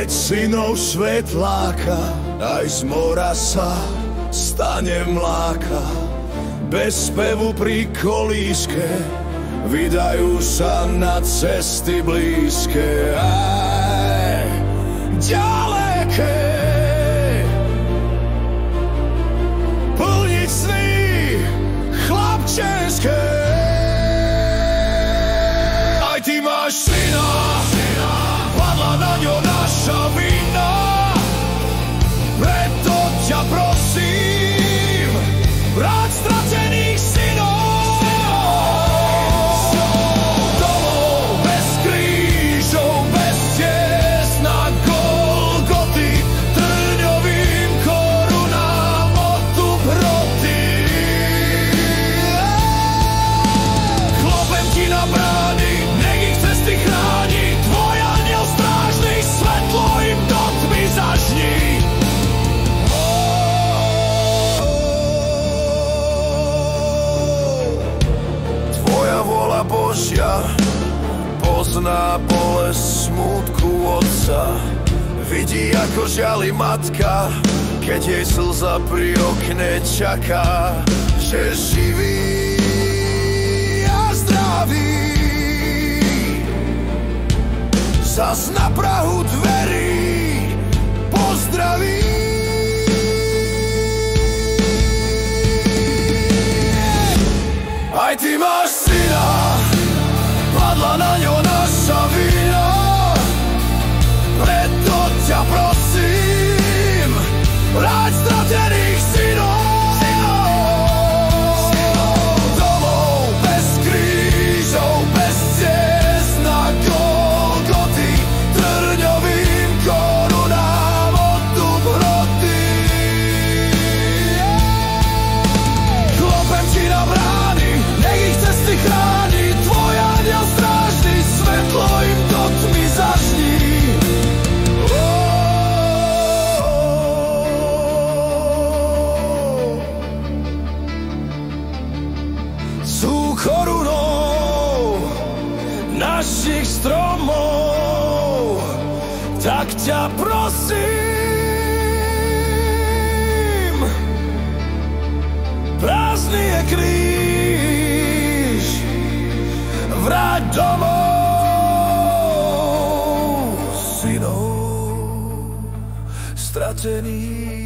Keď synov svetláka aj z mora sa stane mláka, bez spevu pri kolíske vydajú sa na cesty blízke aj ďaleké. Plniť sny chlapčenské. Aj ty máš syna, padla na ňo naša vina, preto ťa prosím, vráť stratených synov. Domov bez krížov, bez ciest na Golgoty, trňovým korunám od dobroty. Klopem ti na brány, nech ich cesty chráni, tvoj anjel strážny, svetlo im do tmy zažni. Tvoja vôľa Božia pozná bolesť smútku otca, vidí ako žiali matka, keď jej slza pri okne čaká, že živý a zdravý zas na prahu dverí pozdraví. Aj ty máš syna, padla na ňo naša vina, preto ťa prosím, vráť stratených synov. Domov bez krížov, bez ciest na Golgoty, trňovým korunám od dobroty. Klopem ti na brány, nech ich cesty chráni, tvoj anjel strážny, svetlo im do tmy zažni. Sú korunou našich stromov, tak ťa prosím, prázdny je kríž, vráť domov synov stratených.